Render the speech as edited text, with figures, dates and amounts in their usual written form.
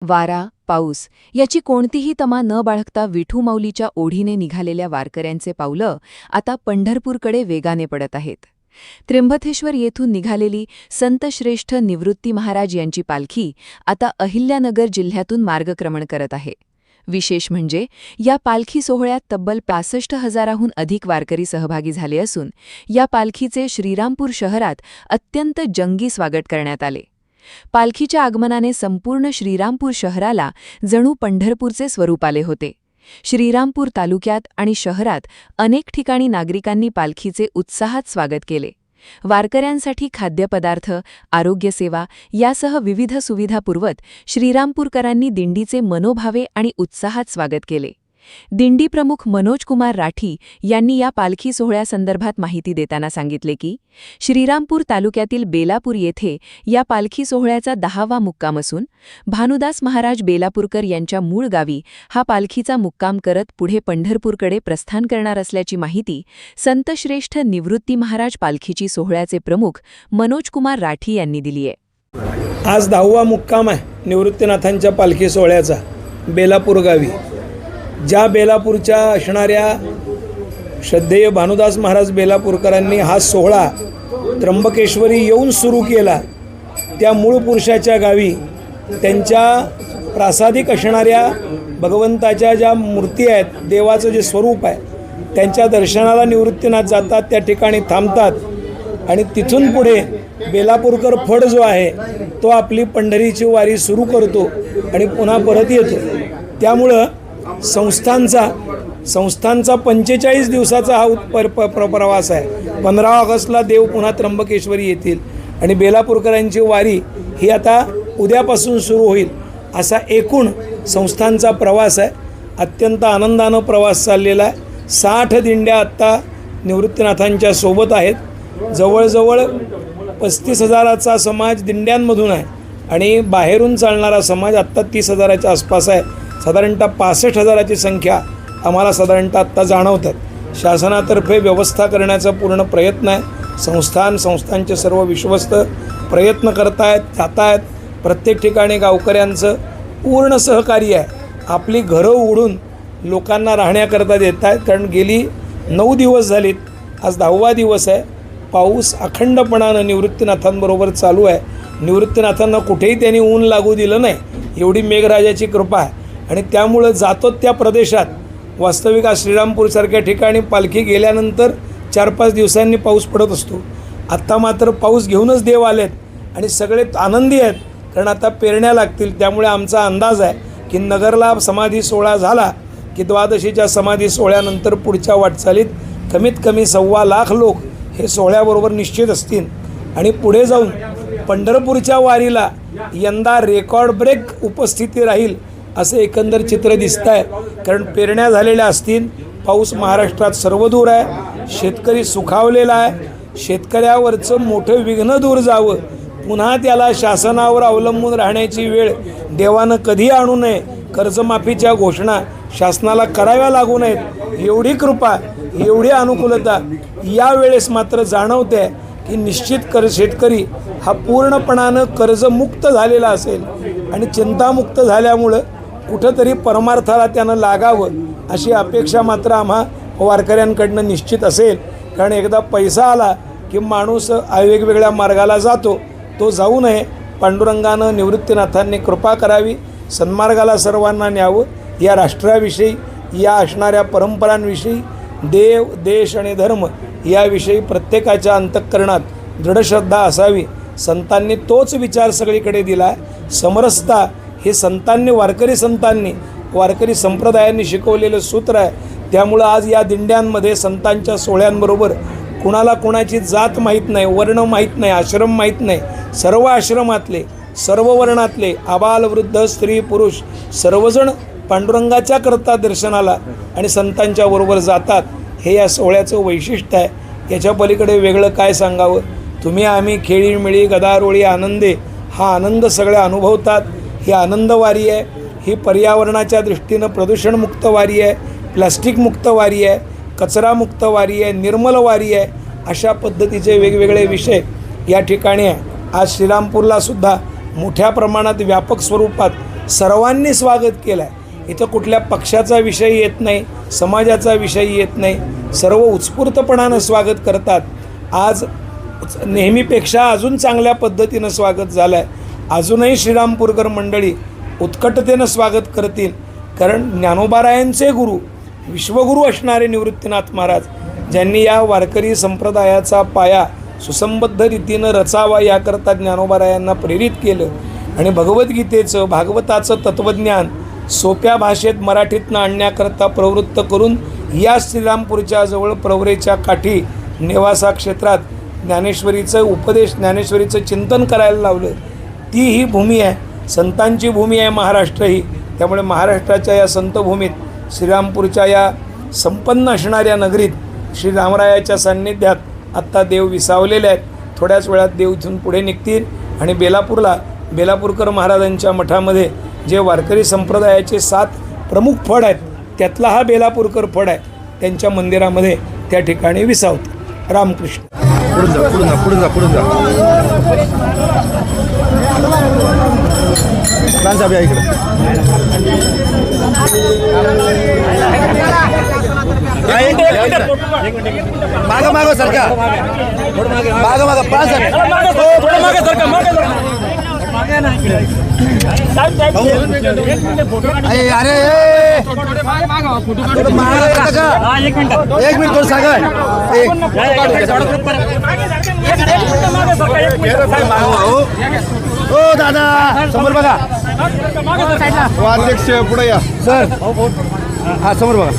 वारा, पाऊस याची कोणतीही तमा न बाळगता विठू माऊलीच्या ओढीने निघालेल्या वारकऱ्यांचे पावलं आता पंढरपूरकडे वेगाने पडत आहेत. त्र्यंबकेश्वर येथून निघालेली संतश्रेष्ठ निवृत्ती महाराज यांची पालखी आता अहिल्यानगर जिल्ह्यातून मार्गक्रमण करत आहे. विशेष म्हणजे या पालखी सोहळ्यात तब्बल 65,000हून अधिक वारकरी सहभागी झाले असून या पालखीचे श्रीरामपूर शहरात अत्यंत जंगी स्वागत करण्यात आले. पालखीच्या आगमनाने संपूर्ण श्रीरामपूर शहराला जणू पंढरपूरचे स्वरूप आले होते. श्रीरामपूर तालुक्यात आणि शहरात अनेक ठिकाणी नागरिकांनी पालखीचे उत्साहात स्वागत केले. वारकऱ्यांसाठी खाद्यपदार्थ, आरोग्यसेवा यासह विविध सुविधा पुरवत श्रीरामपूरकरांनी दिंडीचे मनोभावे आणि उत्साहात स्वागत केले. दिंडी प्रमुख मनोज कुमार राठी यांनी या पालखी सोहळ्यासंदर्भात माहिती देताना सांगितले की श्रीरामपूर तालुक्यातील बेलापूर येथे या पालखी सोहळ्याचा 10वा मुक्काम असून भानुदास महाराज बेलापूरकर यांच्या मूळ गावी हा पालखीचा मुक्काम करत पुढे पंढरपूरकडे प्रस्थान करणार असल्याची माहिती संतश्रेष्ठ निवृत्ती महाराज पालखीची सोहळ्याचे प्रमुख मनोज कुमार राठी यांनी दिली आहे. आज 10वा मुक्काम आहे निवृत्तीनाथांच्या पालखी सोहळ्याचा बेलापूर गावी. ज्या बेलापूरच्या असणाऱ्या श्रद्धेय भानुदास महाराज बेलापूरकरांनी हा सोहळा त्र्यंबकेश्वरी येऊन सुरू केला, त्या मूळ पुरुषाच्या गावी त्यांच्या प्रासादिक असणाऱ्या भगवंताच्या ज्या मूर्ती आहेत, देवाचं जे स्वरूप आहे, त्यांच्या दर्शनाला निवृत्तीनाथ जातात, त्या ठिकाणी थांबतात आणि तिथून पुढे बेलापूरकर फड जो आहे तो आपली पंढरीची वारी सुरू करतो आणि पुन्हा परत येतो. त्यामुळं संस्थांचा 45 दिवसाचा हा प्रवास आहे. 15 ऑगस्टला देव पुन्हा त्र्यंबकेश्वरी येतील आणि बेलापूरकरांची वारी ही आता उद्यापासून सुरू होईल. असा एकूण संस्थांचा प्रवास आहे. अत्यंत आनंदानं प्रवास चाललेला आहे. 60 दिंड्या आत्ता निवृत्तीनाथांच्या सोबत आहेत. जवळजवळ 35,000चा समाज दिंड्यांमधून आहे आणि बाहेरून चालणारा समाज आत्ता 30,000च्या आसपास आहे. साधारणतः 65,000ची संख्या आम्हाला साधारणतः आत्ता जाणवतात. शासनातर्फे व्यवस्था करण्याचा पूर्ण प्रयत्न आहे. संस्थांचे सर्व विश्वस्त प्रयत्न करत आहेत, जात आहेत. प्रत्येक ठिकाणी गावकऱ्यांचं पूर्ण सहकार्य आहे. आपली घरं उघडून लोकांना राहण्याकरता देत आहेत, कारण गेली 9 दिवस झालीत, आज 10वा दिवस आहे. पाऊस अखंडपणानं निवृत्तीनाथांबरोबर चालू आहे. निवृत्तीनाथांना कुठेही त्यांनी ऊन लागू दिलं नाही, एवढी मेघराजाची कृपा आहे. आणि त्यामुळं जातो त्या प्रदेशात वास्तविक आज श्रीरामपूरसारख्या ठिकाणी पालखी गेल्यानंतर 4-5 दिवसांनी पाऊस पडत असतो. आत्ता मात्र पाऊस घेऊनच देव आलेत आणि सगळे आनंदी आहेत, कारण आता पेरण्या लागतील. त्यामुळे आमचा अंदाज आहे की नगरला समाधी सोहळा झाला की द्वादशीच्या समाधी सोहळ्यानंतर पुढच्या वाटचालीत कमीत कमी 1.25 लाख लोक हे सोहळ्याबरोबर निश्चित असतील. आणि पुढे जाऊन पंढरपूरच्या वारीला यंदा रेकॉर्ड ब्रेक उपस्थिती राहील असं एकंदर चित्र दिसतं आहे. कारण पेरण्या झालेल्या असतील, पाऊस महाराष्ट्रात सर्वदूर आहे, शेतकरी सुखावलेला आहे. शेतकऱ्यावरचं मोठं विघ्न दूर जावं, पुन्हा त्याला शासनावर अवलंबून राहण्याची वेळ देवानं कधी आणू नये, कर्जमाफीच्या घोषणा शासनाला कराव्या लागू नयेत, एवढी कृपा, एवढी अनुकूलता यावेळेस मात्र जाणवते की निश्चित शेतकरी हा पूर्णपणानं कर्जमुक्त झालेला असेल आणि चिंतामुक्त झाल्यामुळं कुठंतरी परमार्थाला त्यानं लागावं अशी अपेक्षा मात्र आम्हा वारकऱ्यांकडनं निश्चित असेल. कारण एकदा पैसा आला की माणूस वेगवेगळ्या मार्गाला जातो, तो जाऊ नये. पांडुरंगानं निवृत्तीनाथांनी कृपा करावी, सन्मार्गाला सर्वांना न्यावं. या राष्ट्राविषयी, या असणाऱ्या परंपरांविषयी, देव, देश आणि धर्म याविषयी प्रत्येकाच्या अंतःकरणात दृढश्रद्धा असावी. संतांनी तोच विचार सगळीकडे दिला आहे. समरसता हे वारकरी संप्रदायांनी शिकवलेलं सूत्र आहे. त्यामुळं आज या दिंड्यांमध्ये संतांच्या सोहळ्यांबरोबर कुणाला कुणाची जात माहीत नाही, वर्ण माहीत नाही, आश्रम माहीत नाही. सर्व आश्रमातले, सर्व वर्णातले, आबाल, वृद्ध, स्त्री, पुरुष सर्वजण पांडुरंगाच्या करता दर्शनाला आणि संतांच्या बरोबर जातात. हे या सोहळ्याचं वैशिष्ट्य आहे. याच्या पलीकडे वेगळं काय सांगावं. तुम्ही आम्ही खेळीमेळी, गदारोळी, आनंदे हा आनंद सगळ्या अनुभवतात. ही आनंदवारी आहे. ही पर्यावरणाच्या दृष्टीनं प्रदूषणमुक्त वारी आहे, प्लास्टिकमुक्त वारी आहे, कचरामुक्त वारी आहे, निर्मल वारी आहे. अशा पद्धतीचे वेगवेगळे विषय या ठिकाणी आहे. आज श्रीरामपूरला सुद्धा मोठ्या प्रमाणात व्यापक स्वरूपात सर्वांनी स्वागत केलं आहे. इथं कुठल्या पक्षाचा विषय येत नाही, समाजाचा विषय येत नाही, सर्व उत्स्फूर्तपणानं स्वागत करतात. आज नेहमीपेक्षा अजून चांगल्या पद्धतीनं स्वागत झालं आहे. अजूनही श्रीरामपूरकर मंडळी उत्कटतेनं स्वागत करतील, कारण ज्ञानोबारायांचे गुरु, विश्वगुरू असणारे निवृत्तीनाथ महाराज, ज्यांनी या वारकरी संप्रदायाचा पाया सुसंबद्ध रीतीनं रचावा याकरता ज्ञानोबारायांना प्रेरित केलं आणि भगवद्गीतेचं, भागवताचं तत्त्वज्ञान सोप्या भाषेत मराठीतनं आणण्याकरता प्रवृत्त करून या श्रीरामपूरच्या जवळ प्रवरेच्या काठी नेवासा क्षेत्रात ज्ञानेश्वरीचं उपदेश, ज्ञानेश्वरीचं चिंतन करायला लावलं. ती ही भूमी आहे, संतांची भूमी आहे महाराष्ट्र ही. त्यामुळे महाराष्ट्राच्या या संतभूमीत, श्रीरामपूरच्या या संपन्न असणाऱ्या नगरीत श्रीरामरायाच्या सान्निध्यात आत्ता देव विसावलेले आहेत. थोड्याच वेळात देव इथून पुढे निघतील आणि बेलापूरकर महाराजांच्या मठामध्ये जे वारकरी संप्रदायाचे 7 प्रमुख फड आहेत, त्यातला हा बेलापूरकर फड आहे, त्यांच्या मंदिरामध्ये त्या ठिकाणी विसावतील. रामकृष्ण. पुढून जा. साहेब या इकडे. मागं सरका. मागं पाच अरे एक मिनिट थोडं सांगा. हो दादा समोर बघा. अध्यक्ष पुढे या सर. हा समोर बघा.